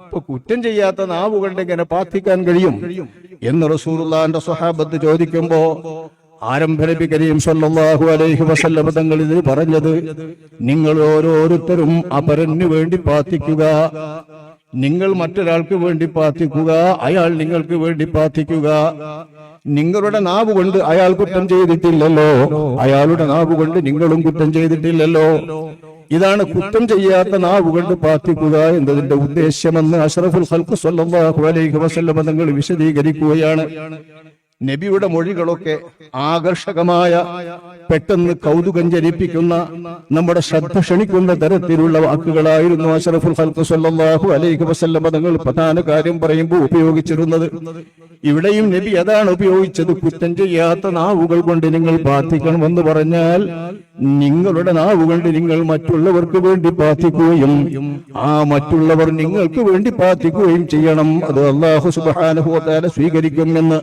ഇപ്പൊ കുറ്റം ചെയ്യാത്ത നാവ് കൊണ്ട് എങ്ങനെ പ്രാർത്ഥിക്കാൻ കഴിയും എന്ന് റസൂലുള്ളാഹിന്റെ സ്വഹാബത്ത് ചോദിക്കുമ്പോ ആരംഭ നബി കരീം സല്ലല്ലാഹു അലൈഹി വസല്ലം തങ്ങൾ ഇത് പറഞ്ഞത്, നിങ്ങൾ ഓരോരുത്തരും അപരന് വേണ്ടി പ്രാർത്ഥിക്കുക. നിങ്ങൾ മറ്റൊരാൾക്ക് വേണ്ടി പ്രാർത്ഥിക്കുക, അയാൾ നിങ്ങൾക്ക് വേണ്ടി പ്രാർത്ഥിക്കുക. നിങ്ങളുടെ നാവ് കൊണ്ട് അയാൾ കുറ്റം ചെയ്തിട്ടില്ലല്ലോ, അയാളുടെ നാവ് കൊണ്ട് നിങ്ങളും കുറ്റം ചെയ്തിട്ടില്ലല്ലോ. ഇതാണ് കുറ്റം ചെയ്യാത്ത നാവ് കൊണ്ട് പ്രാർത്ഥിക്കുക എന്നതിന്റെ ഉദ്ദേശ്യമെന്ന് അഷ്റഫുൽ ഖൽഖ് സല്ലല്ലാഹു അലൈഹി വസല്ലം തങ്ങൾ വിശദീകരിക്കുകയാണ്. നബിയുടെ മൊഴികളൊക്കെ ആകർഷകമായ, പെട്ടെന്ന് കൗതുകം ജനിപ്പിക്കുന്ന, നമ്മുടെ ശ്രദ്ധ ക്ഷണിക്കുന്ന തരത്തിലുള്ള വാക്കുകളായിരുന്നു അഷ്റഫുൽ ഖൽഖ് സല്ലല്ലാഹു അലൈഹി വസല്ലം തങ്ങൾ പ്രധാന കാര്യം പറയുമ്പോൾ ഉപയോഗിച്ചിരുന്നത്. ഇവിടെയും നബി അതാണ് ഉപയോഗിച്ചത്. കുറ്റം ചെയ്യാത്ത നാവുകൾ കൊണ്ട് നിങ്ങൾ പ്രാർത്ഥിക്കണമെന്ന് പറഞ്ഞാൽ നിങ്ങളുടെ നാവുകൊണ്ട് നിങ്ങൾ മറ്റുള്ളവർക്ക് വേണ്ടി പ്രാർത്ഥിക്കുകയും ആ മറ്റുള്ളവർ നിങ്ങൾക്ക് വേണ്ടി പ്രാർത്ഥിക്കുകയും ചെയ്യണം. അത് അല്ലാഹു സുബ്ഹാനഹു വ തആല സ്വീകരിക്കുമെന്ന്